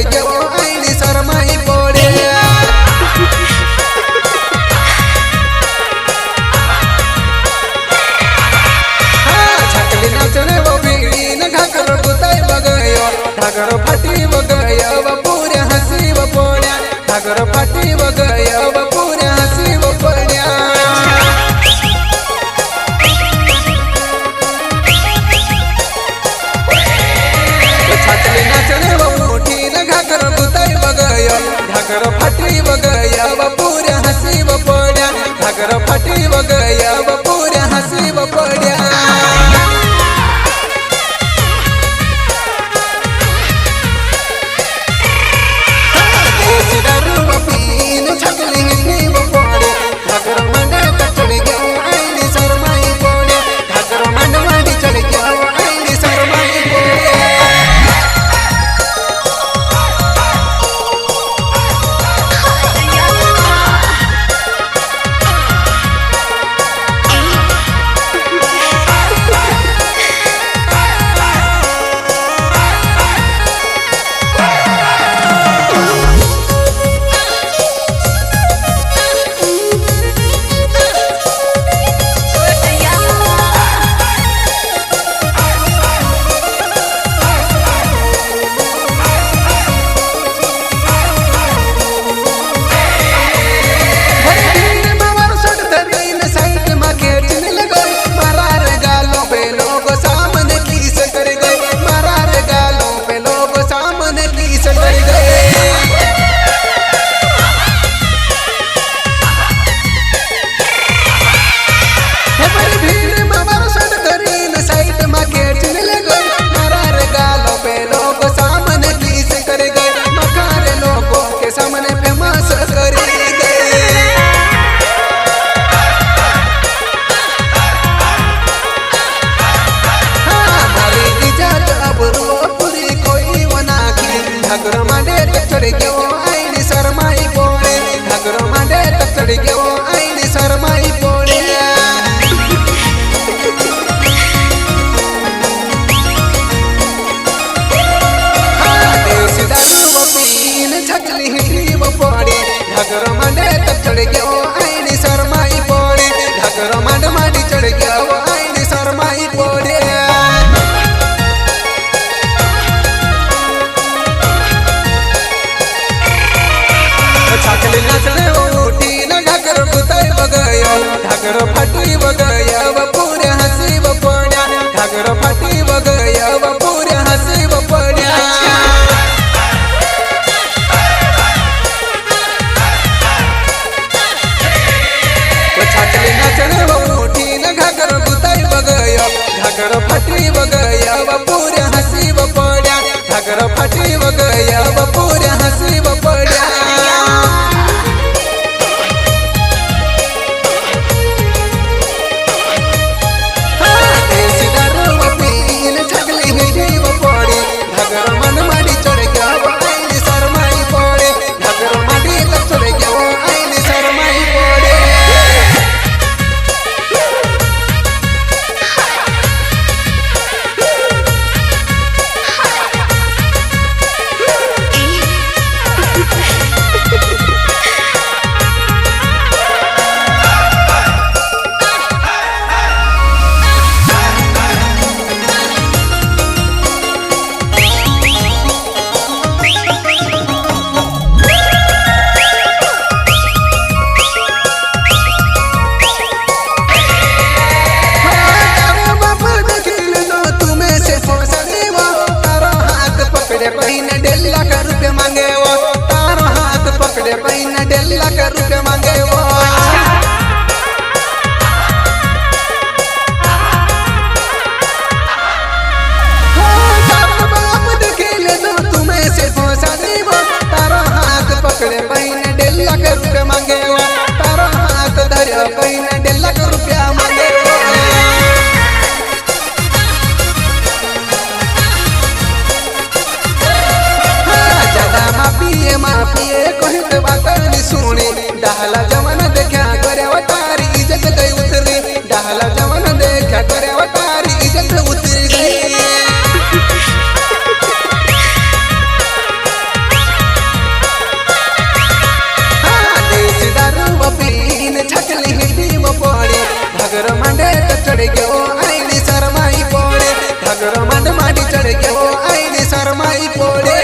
चढ़ गयो आईनी शरमाई पड़े छकली नाचने वो बीड़ी न घाघरो गुताई बगयो घाघरो फाटी बगयो वो पूरे हंसी वो पड़े घाघरो फाटी बगयो वो पूरे हंसी वो पड़े छकली नाचने वो मुठी न घाघरो गुताई बगयो घाघरो फाटी बगयो वो पूरे हंसी वो पड़े घाघरो फाटी बगयो वो पूरे हंसी वो पड़े घाघरो मांडे चढ़ गयो आईनी शरमाई पड़े घाघरो मांडे चढ़ गयो आईनी शरमाई पड़े देसी दारू वो पीन छकली हिटली वो पड़े घाघरो मांडे चढ़ गयो आईनी शरमाई पड़े घाघरो मांड मांडी चढ़ गयो आईनी शरमाई पड़े छकली नाचने वो उठी न घाघरो गुताई बगयो घाघरो फाटी बगयो वो पूरे हंसी वो पड़े घाघरो फाटी बगयो वो पूरे हंसी वो पड़े छकली नाचने वो उठी न घाघरो गुताई बगयो घाघरो फाटी बगयो वो पूरे हंसी वो पड़े घाघरो फाटी बगयो वो पूरे हंसी वो पड़े पहिने 1.5 लाख रुपए मांगे वो तारो हाथ पकड़े पहिने 1.5 लाख रुपए मांगे वो तारो बाप देखेले तो तुम्हें से फंसा देवो तारो हाथ पकड़े पहिने 1.5 लाख रुपए मांगे वो तारो हाथ धरे पहिने 1.5 लाख रुपया मांगे वो मापिए कहत बात नहीं सुनी डाहला जवन देखा करे तारी इज्जत गई उतरी डाहला जवन देखा करे तारी इज्जत उतरी गई घेऊ आईने सरमाई पोळे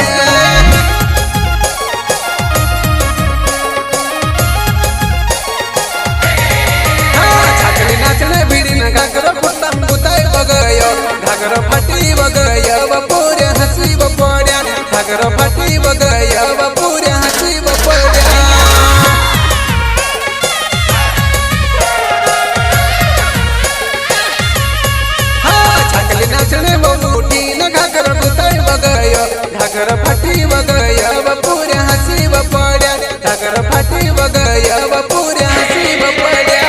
नाचणे भिडीन घागर फुटम गुताय बगय घागर फाटी बगय बपुरे हसी बपड्या घागर फाटी बगय बपुरे हसी बपड्या छाकली नाचणे बबूटी न घागर गुताय बगय घागर फाटी बगय बपुरे हसी बपड्या घागर फाटी बगय बपुरे हसी बपड्या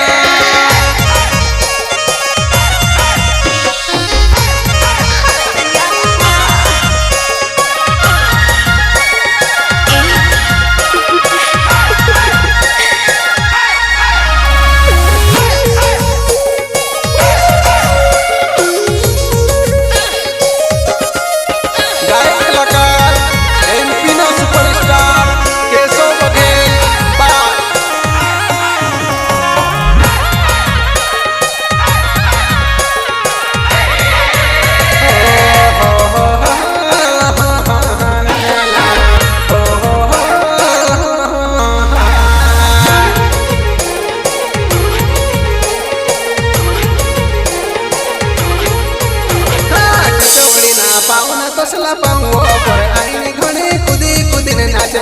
कसला पांगो पर आईने घणे कुदी कुदीने नाचे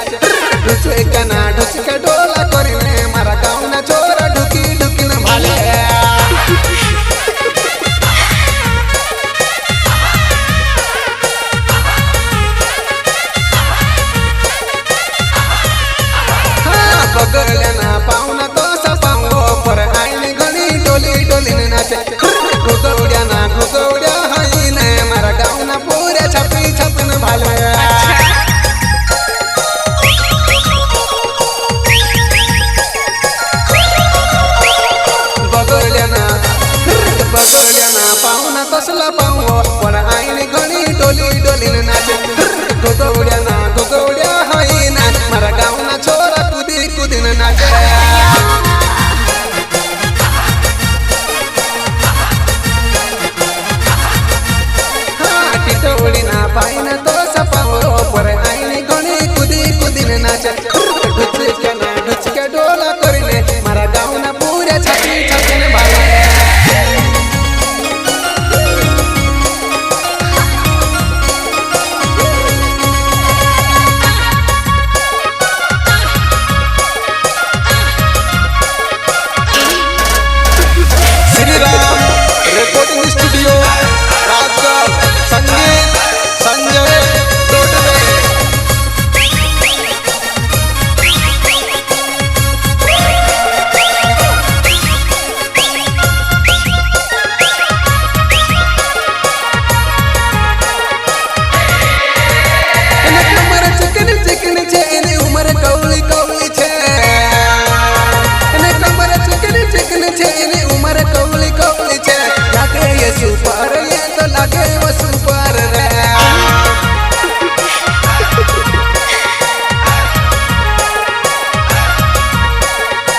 ढुचे कना ढुचके डोला करीने मारा गावना चोरा ढुकी ढुकीन भाले बगल्याना पाहुना तसा पांगो पर आईने घणी डोली डोलीने नाचे घुगवड्याना घुगवड्या हाईने मारा गावना पोऱ्या छापी छापन भाले बगल्याना पाहुना कसला पांगो पण आईने घणी डोली डोलीने नाचे घुगवड्याना घुगवड्या हाईना मारा गावना छोरा कुदी कुदीन नाचे टिटवळीना पायना तोसा पांगो पर आईने घणी कुदी कुदीन नाचे ढुचक्याना ढुचक्या डोला करीने मारा गावना पुऱ्या छाती छातीने भाले रिकॉर्डिंग स्टूडियो राजगढ़ संगीत संजय डोडवे कमर चिकन चिकन छे एनी उमर कौली कौली छे कमर चिकन चिकन छे एनी उमर कौली कौली छे लागे ये सुपर ये तो लागे वो सुपर रे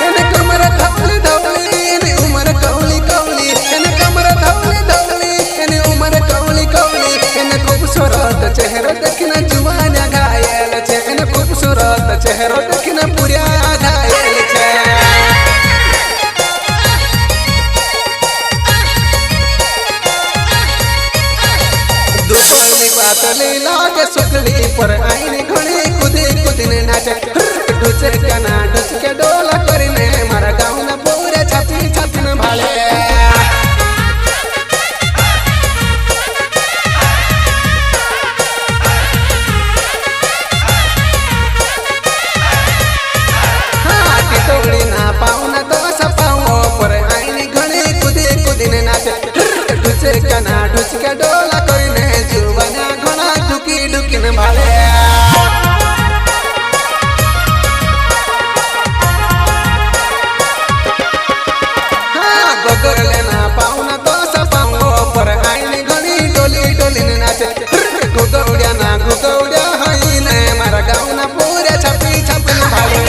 एने कमर धवली धवली एने उमर कौली कौली एने कमर धवली धवली एने उमर कौली कौली एने खूबसूरत चेहरा देखना जुवाना घायल छे एने खूबसूरत चेहरा देखना पूरा घायल छे पातली लागे सुखली पर आईने घणी कुदी कुदीने नाचे ढुचे कना ढुचके डोला करीने मारा गावना पूरे छाती छातीन भाले टिटवळीना पाहुना तसा पांगो पर आईने घणी कुदी कुदीने नाचे ढुचे कना ढुचके डोला करीने जुवाना घणा ढुकी ढुकीन भाले बगल्याना पाहुना तसा पांगो पर आईने घणी डोली डोलीने नाचे घुगवड्याना घुगवड्या हाईने मारा गावना पुऱ्या छापी छापीन भाले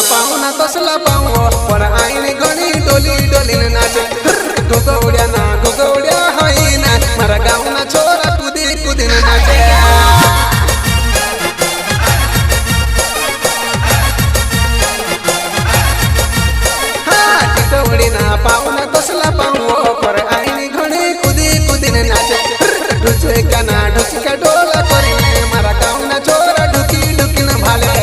पाहुणा कसला पाहू पर आईने घणी डोली डोलीन नाचे घुगवड्या ना घुगवड्या होईना मारा गावना छोरा कुदी कुदीन नाचे ना पाहुणा कसला पाहू पर आईने घणी कुदी कुदीन नाचे ढुचका ना ढुचका डोला करीने मारा गावना छोरा ढुकी ढुकीन भाले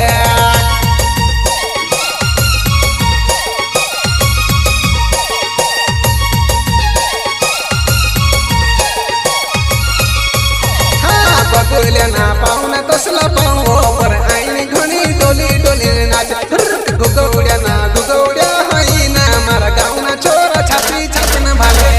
बघल्या ना पाहुणा कसला पाहू पर आईने घणी डोली डोली नाचे घुगवड्या ना घुगवड्या होईना मारा गावना छोरा छाती छातीन भाले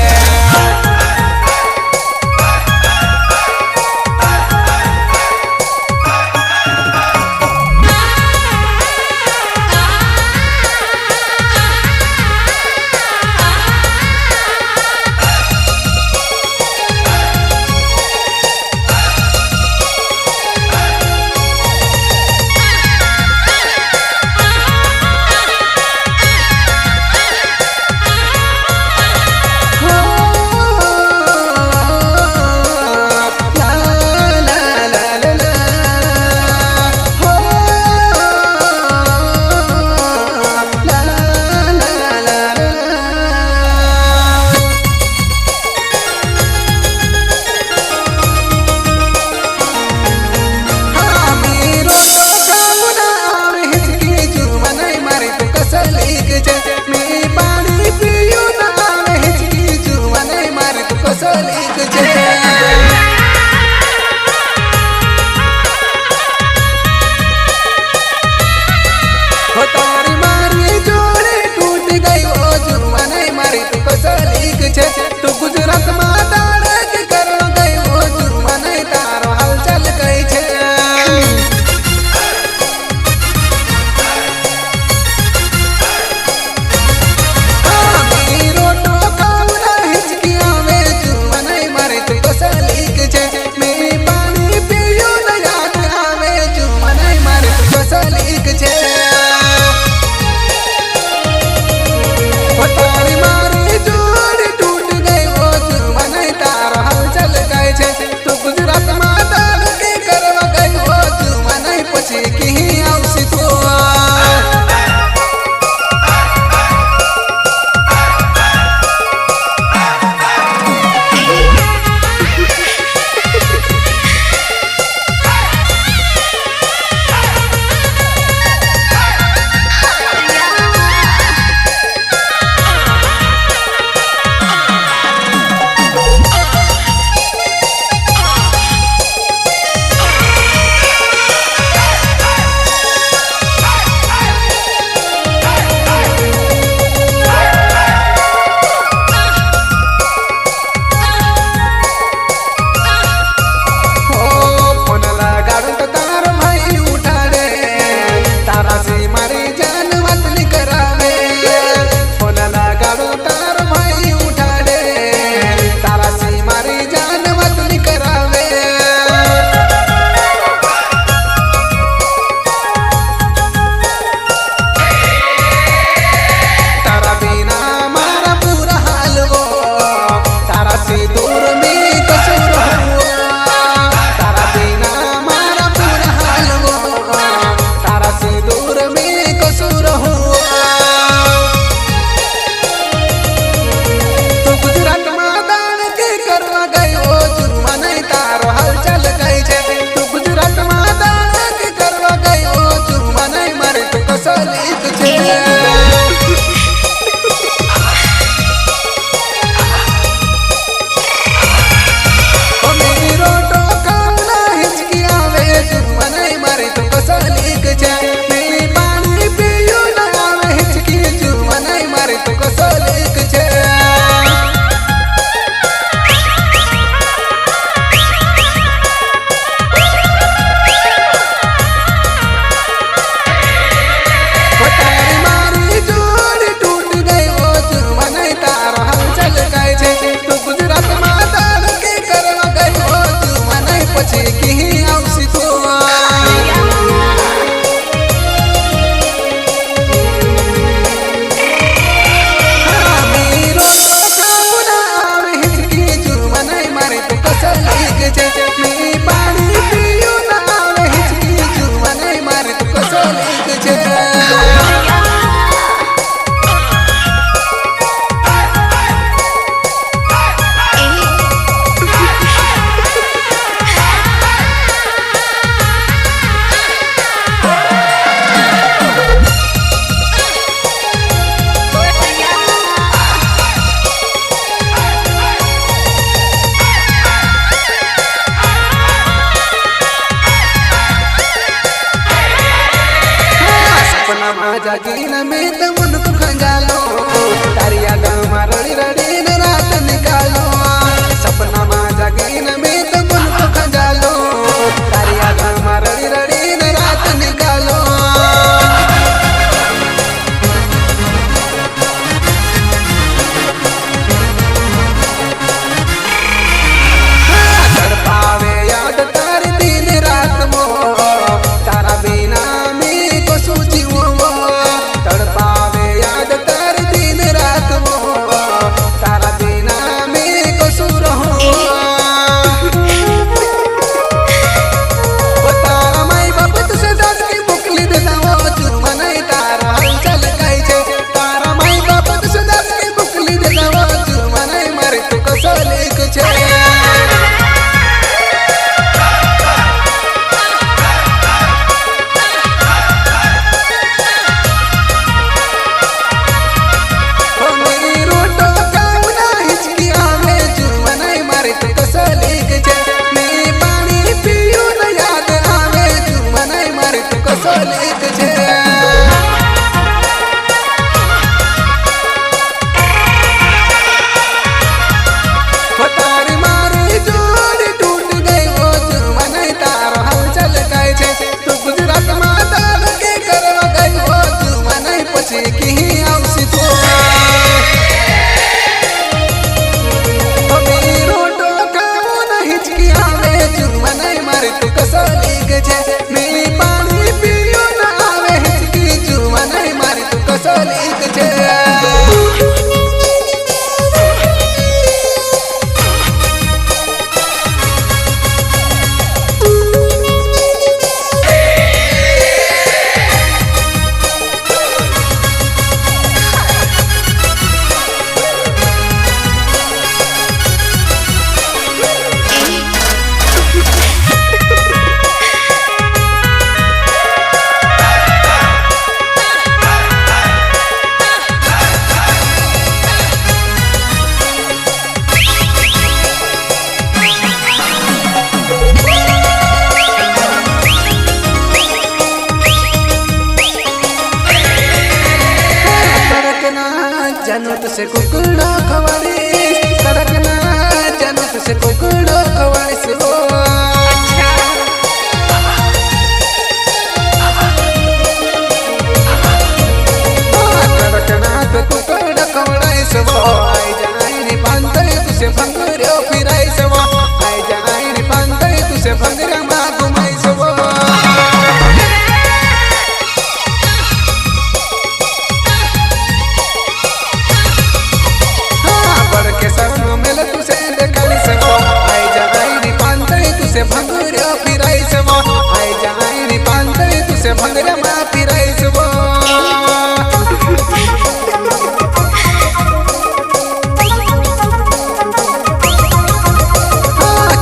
माझ्या गिन मी तर मुनक खंजालो तारिया गामा रडी रडी न रात निकालो सपना माझ्या गिन मी तर मुनक खंजालो तारिया गामा रडी रडी न रात निकालो जनत से कुकड़ो खवाड़ीस कड़कना जनत से कुकड़ो खवाड़ीस हो कड़कना तो कुकड़ खवाड़ीस हो आई जाई नी पांतई तुसे भंगरो फिराईस हो आई जाई नी पांतई तुसे भंगरा मा घुमाईस हो भंगरा फिराईस वो आई जाई नी पांतई तुसे भंगरा मा फिराईस वो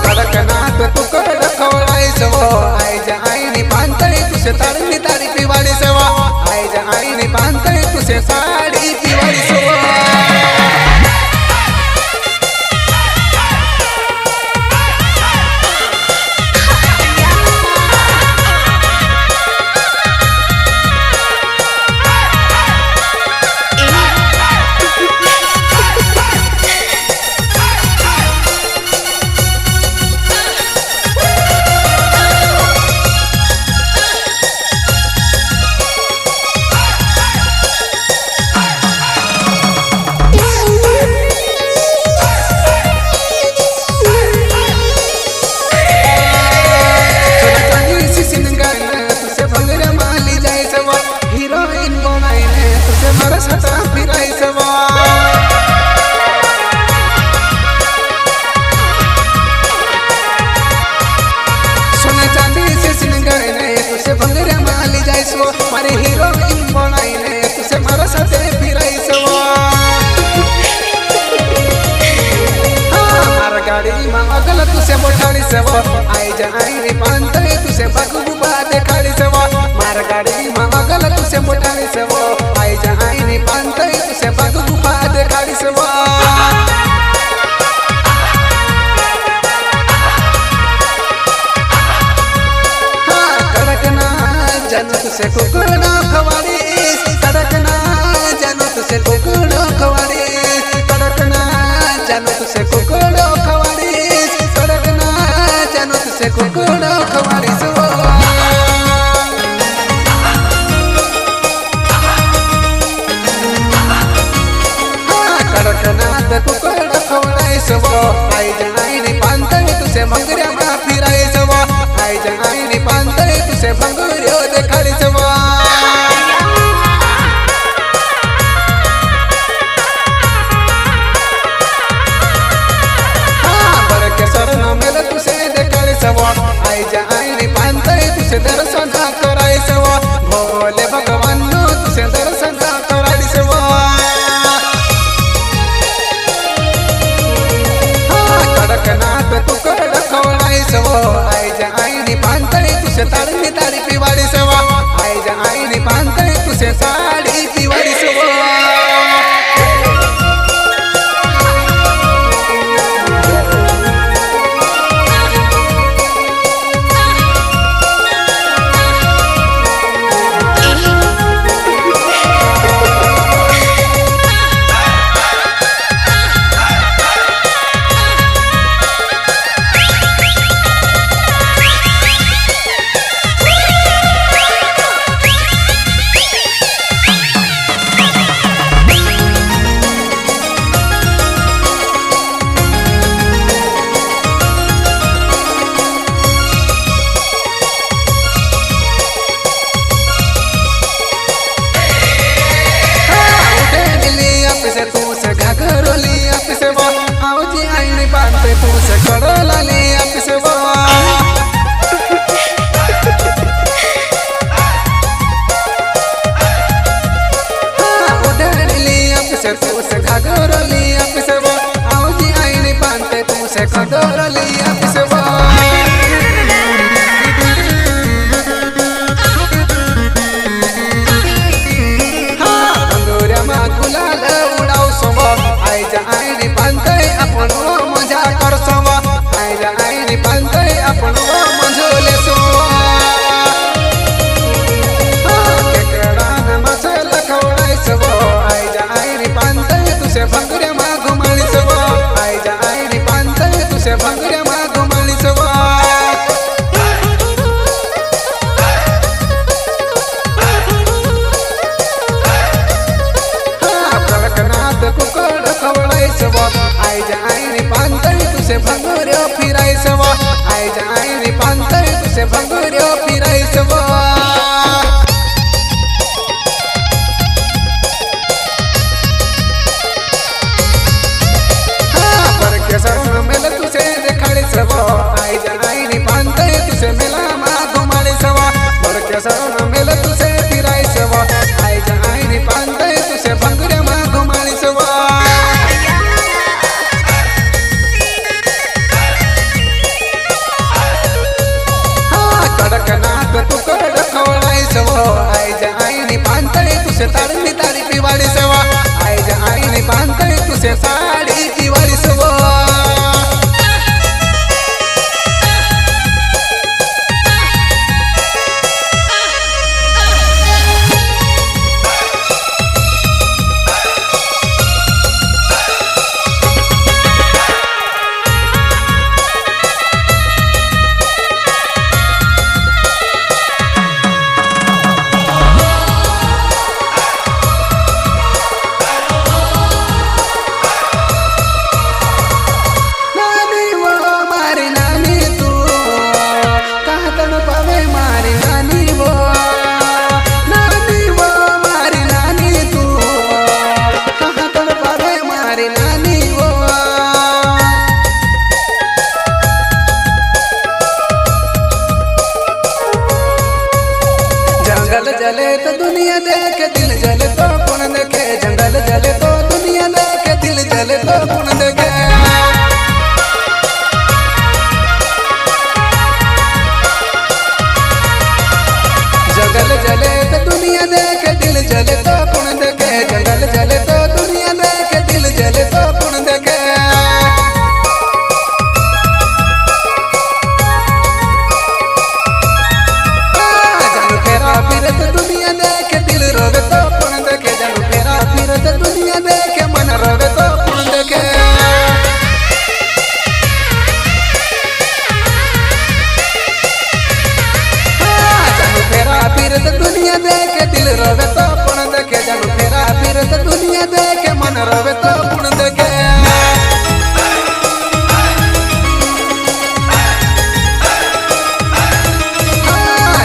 कड़कनाथ तू कड़ खवड़ाईस वो आई जाई नी पांतई तुसे ताड़ी ताड़ी पिवाड़ीस वो आई जाई नी पांतई तुसे साड़ी पिवाड़ीस वो मारे हीरोइन बनाईने तुसे मारा साथे फिराईस वो मार गाड़ी मा अगल तुसे मोठाड़ीस वो आई जाई नी पांतई तुसे बगुबा देखाड़ीस वो मार गाड़ी मा अगल तुसे मोठाड़ीस वो आई जाई नी पांतई तुसे बगुबा देखाड़ीस वो जनत से कुकड़ो खवाड़ीस तुसे कुकड़ो खवाड़ीस कड़कना जानो तुसे कुकड़ो खवाड़ीस कड़कना जानो तुसे कुकड़ो खवाड़ीस कड़कनाथ कुकड़ खवड़ाईस आई जनाईनी पांतई तुसे भंगऱ्या मा फिराईस आई जनाईनी पांतई तुसे भंगऱ्यो देखाडीस बड़केश्वर न मेल तुसे देखाडीस आई जनाईनी पांतई तुसे दर्शन कराईस भोले भगवान तुसे दर्शन कराडीस कड़कनाथ कुकड़ खवड़ाईस आई जनाईनी पांतई तुसे ताड़ी ताड़ी पिवाडीस आई जनाईनी पांतई तुसे साड़ी पिवाडीस तुसे कड़ला लिया पिसवा उधर लिया पिसे तुसे घाघर लिया पिसवा आओ जी आईनी पांते तुसे कड़ला लिया पिसवा अंगूरिया मा गुलाल उड़ाओ सोवा आई जा आईनी पांते अपन मजा कर सोवा आई जा आईनी पांतई अपन मंझोले सोवा केकड़ा न मसल खवड़ाईस आई जा आईनी पांतई तुसे भंगऱ्या मा घुमाडीस आई जा आईनी पांतई तुसे भंगऱ्या मा घुमाडीस कड़कनाथ कुकड़ खवड़ाईस आई जा आईनी पांतई तुसे भंगऱ्यो फिराईस आई जा आईनी पांतई तुसे भंगऱ्यो फिराईस बड़केश्वर न मेल तुसे देखाडीस आई जा आईनी पांतई तुसे मेला मा घुमाडीस बड़केश्वर न मेल तुसे फिराईस आई जा आईनी पांतई तुसे भंगऱ्या मा घुमाडीस कड़कनाथ कुकड़ खवड़ाईस आई जा आईनी पांतई तुसे ताड़ी ताड़ी पिवाडीस आई जा आईनी पांतई तुसे साड़ी पिवाडीस जंगल जले तो दुनिया देखे दिल जले तो कौन देखे जंगल जले तो दुनिया देखे दिल जले तो कौन देखे जंगल जले तो दुनिया देखे दिल जले तो कौन देखे जंगल जले तो दुनिया देखे दिल जले तो कौन देखे दुनिया देखे दिल रोवे तो कौन देखे जानू फेरा फिर दुनिया देखे मन रवे तो पुण देखे जानू फेरा फिरत दुनिया देखे दिल रवे तो पुण देखे जानू फेरा फिरत दुनिया देखे मन रवे तो पुण देखे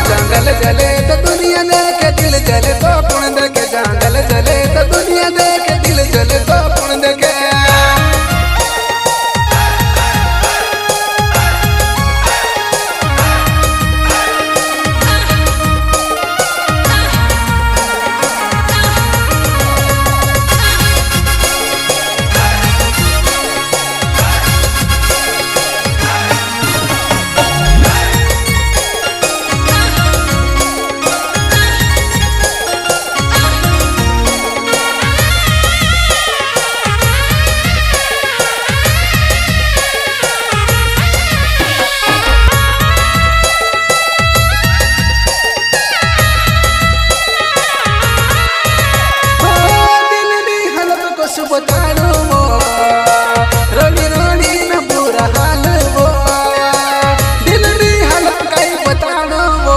जंगल जले तो दुनिया देखे दिल जले तो पुण देखे जंगल जले तो दुनिया देखे दिल जले तो पुण देखे बतानो वो रोनी रोनी न बुरा हाल वो दिल री हालत कई बतानो वो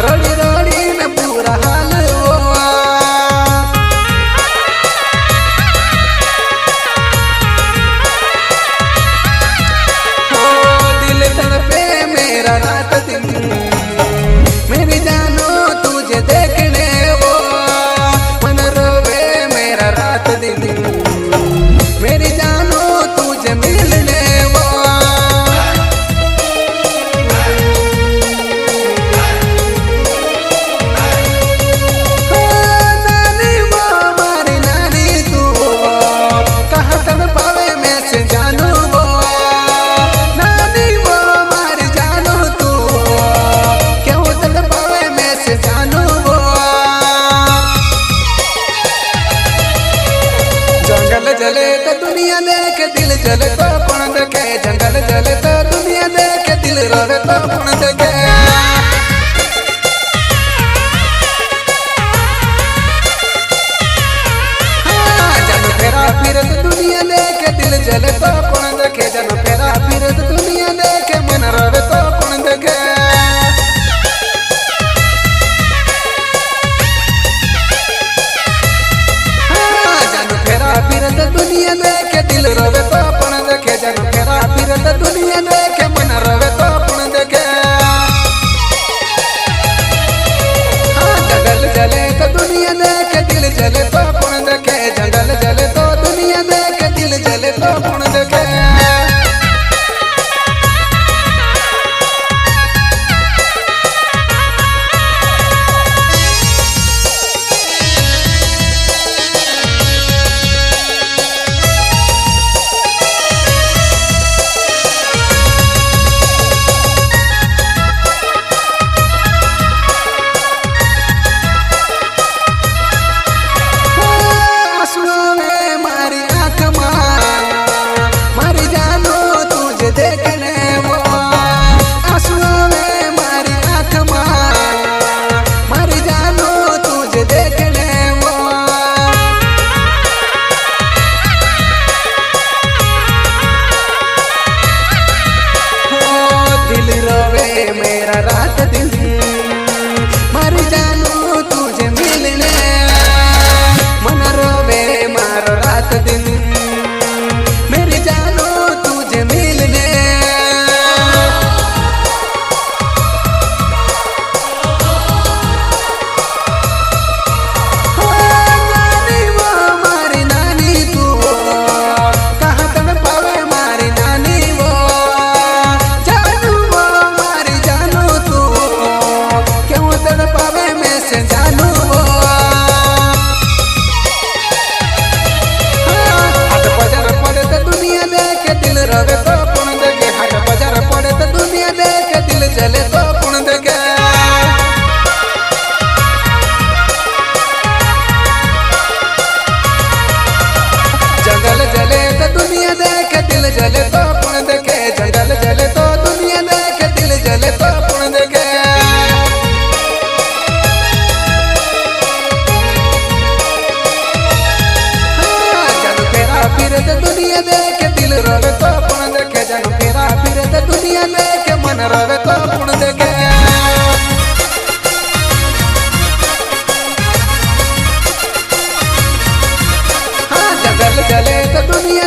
रोनी रोनी न बुरा हाल वो दिल तड़पे मेरा रात दिन मेरी जानो तुझे देखने वो मन रोवे मेरा रात दिन मेरी जानो तुझे मिलने वो नानी वो हमारी नानी तू कहाँ तक पावे मैं से जानू वो नानी वो हमारी जानो तू क्यों तक पावे मैं से जानू वो जंगल जले तो दुनिया देखे दिल जले तो पुण देखे जंगल जले तो दुनिया देखे दिल रोवे तो पुण देखे जन फेरा फिरत दुनिया देखे दिल जले तो पुण देखे जन फेरा फिरत दुनिया देखे मन रोवे तो पुण देखे फिरत दुनिया देखे दिल रवे तो पुण देखे जन फेरा फिरत दुनिया देखे मन रवे तो पुण देखे जंगल जले तो दुनिया देखे दिल जले तो पुण देखे जंगल जले तो दुनिया देखे दिल जले तो पुण देखे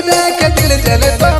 देख दिल जलता